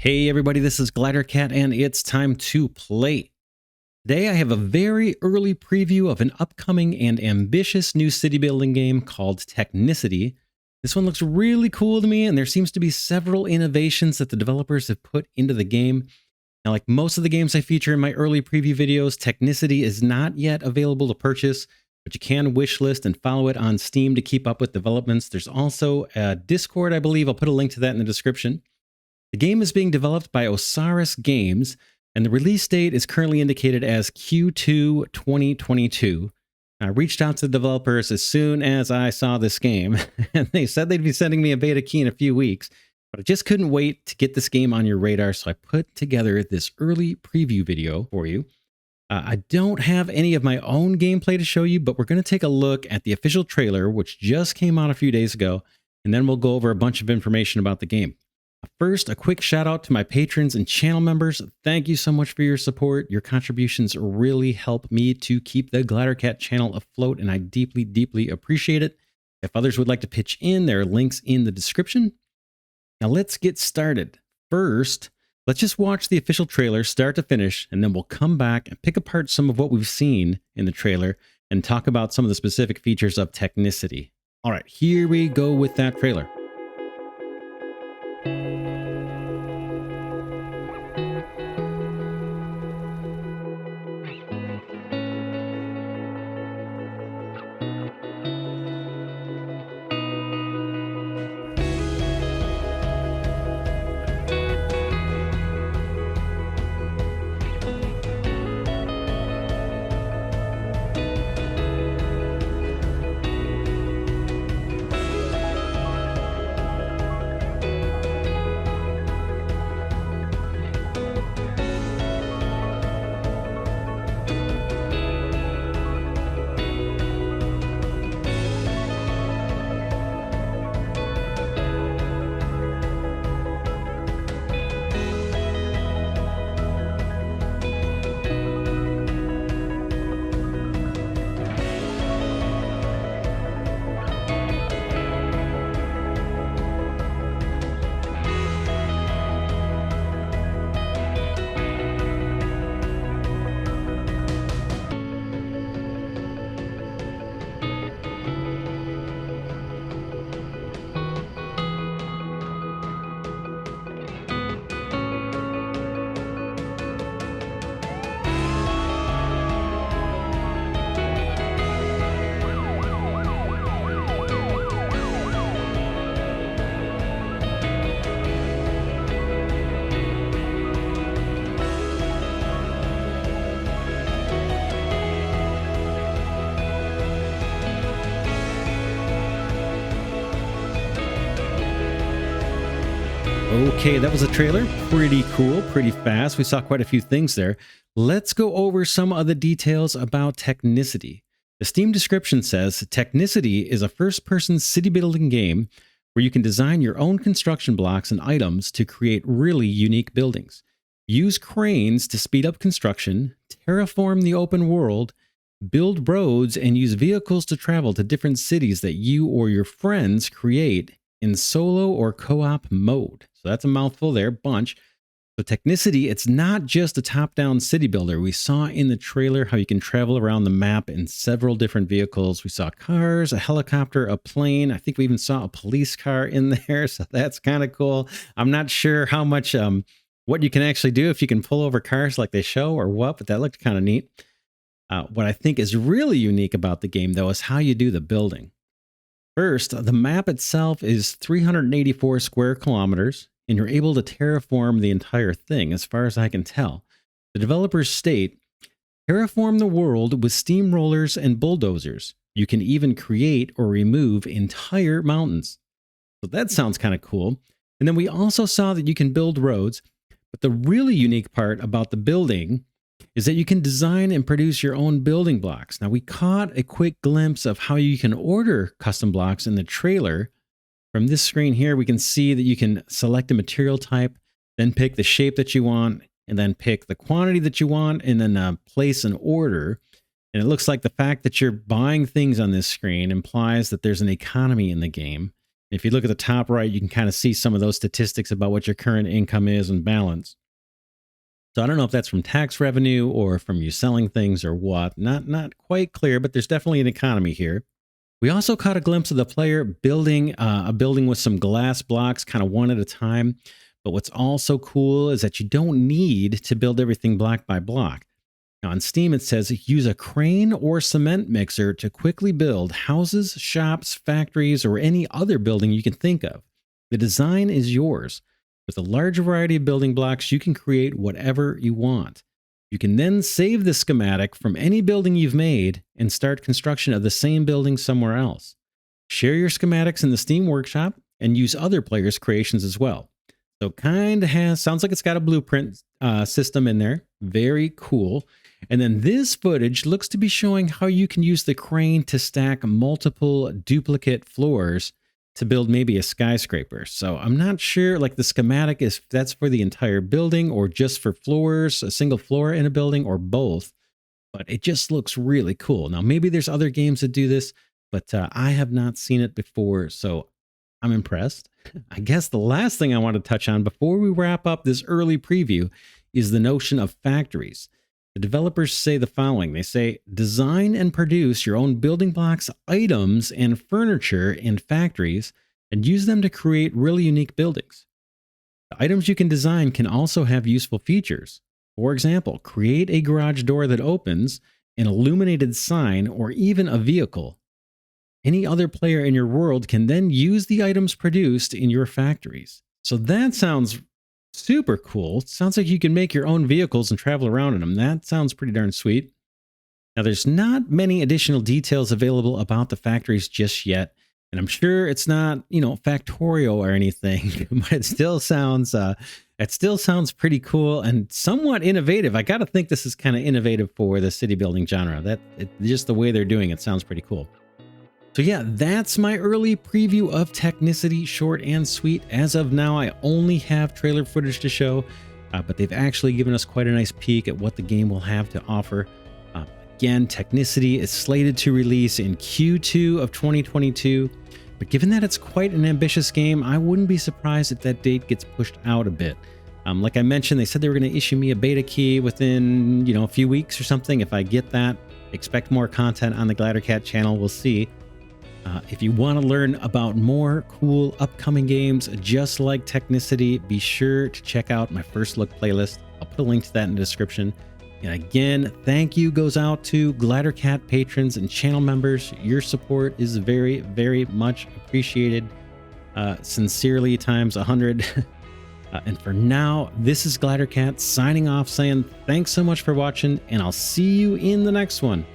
Hey everybody, this is Glidercat and it's time to play. Today I have a very early preview of an upcoming and ambitious new city building game called Technicity. This one looks really cool to me, and there seems to be several innovations that the developers have put into the game. Now, like most of the games I feature in my early preview videos, Technicity is not yet available to purchase, but you can wishlist and follow it on Steam to keep up with developments. There's also a Discord, I believe. I'll put a link to that in the description. The game is being developed by Osiris Games, and the release date is currently indicated as Q2 2022. I reached out to the developers as soon as I saw this game, and they said they'd be sending me a beta key in a few weeks, but I just couldn't wait to get this game on your radar, so I put together this early preview video for you. I don't have any of my own gameplay to show you, but we're going to take a look at the official trailer, which just came out a few days ago, and then we'll go over a bunch of information about the game. First, a quick shout out to my patrons and channel members. Thank you so much for your support. Your contributions really help me to keep the Glidercat channel afloat, and I deeply, deeply appreciate it. If others would like to pitch in, there are links in the description. Now let's get started. First, let's just watch the official trailer start to finish, and then we'll come back and pick apart some of what we've seen in the trailer and talk about some of the specific features of Technicity. All right, here we go with that trailer. Okay, that was a trailer. Pretty cool, pretty fast. We saw quite a few things there. Let's go over some of the details about Technicity. The Steam description says, Technicity is a first-person city building game where you can design your own construction blocks and items to create really unique buildings. Use cranes to speed up construction, terraform the open world, build roads, and use vehicles to travel to different cities that you or your friends create in solo or co-op mode. So that's a mouthful there, bunch. So Technicity, it's not just a top-down city builder. We saw in the trailer how you can travel around the map in several different vehicles. We saw cars, a helicopter, a plane. I think we even saw a police car in there. So that's kind of cool. I'm not sure how much, what you can actually do, if you can pull over cars like they show or what, but that looked kind of neat. What I think is really unique about the game, though, is how you do the building. First, the map itself is 384 square kilometers, and you're able to terraform the entire thing, as far as I can tell. The developers state, terraform the world with steamrollers and bulldozers. You can even create or remove entire mountains. So that sounds kind of cool. And then we also saw that you can build roads, but the really unique part about the building is that you can design and produce your own building blocks. Now, we caught a quick glimpse of how you can order custom blocks in the trailer. From this screen here, we can see that you can select a material type, then pick the shape that you want, and then pick the quantity that you want, and then place an order. And it looks like the fact that you're buying things on this screen implies that there's an economy in the game. If you look at the top right, you can kind of see some of those statistics about what your current income is and balance. So I don't know if that's from tax revenue or from you selling things or what. Not quite clear, but there's definitely an economy here. We also caught a glimpse of the player building a building with some glass blocks, kind of one at a time. But what's also cool is that you don't need to build everything block by block. Now on Steam, it says use a crane or cement mixer to quickly build houses, shops, factories, or any other building you can think of. The design is yours. With a large variety of building blocks, you can create whatever you want. You can then save the schematic from any building you've made and start construction of the same building somewhere else. Share your schematics in the Steam workshop and use other players' creations as well. So sounds like it's got a blueprint system in there. Very cool. And then this footage looks to be showing how you can use the crane to stack multiple duplicate floors to build maybe a skyscraper. So I'm not sure, like the schematic is that's for the entire building or just for floors, a single floor in a building, or both. But it just looks really cool. Now, maybe there's other games that do this, but I have not seen it before, so I'm impressed. I guess the last thing I want to touch on before we wrap up this early preview is the notion of factories. The developers say the following. They say, design and produce your own building blocks, items, and furniture in factories, and use them to create really unique buildings. The items you can design can also have useful features. For example, create a garage door that opens, an illuminated sign, or even a vehicle. Any other player in your world can then use the items produced in your factories. So that sounds super cool. Sounds like you can make your own vehicles and travel around in them. That sounds pretty darn sweet. Now, there's not many additional details available about the factories just yet, and I'm sure it's not, factorial or anything, but it still sounds pretty cool and somewhat innovative. I got to think this is kind of innovative for the city building genre. Just the way they're doing it sounds pretty cool. So yeah, that's my early preview of Technicity, short and sweet. As of now, I only have trailer footage to show, but they've actually given us quite a nice peek at what the game will have to offer. Again, Technicity is slated to release in Q2 of 2022, but given that it's quite an ambitious game, I wouldn't be surprised if that date gets pushed out a bit. Like I mentioned, they said they were going to issue me a beta key within, a few weeks or something. If I get that, expect more content on the Glidercat channel. We'll see. If you want to learn about more cool upcoming games just like Technicity, be sure to check out my first look playlist. I'll put a link to that in the description. And again, thank you goes out to Glidercat patrons and channel members. Your support is very, very much appreciated. Sincerely times 100. And for now, this is Glidercat signing off saying thanks so much for watching, and I'll see you in the next one.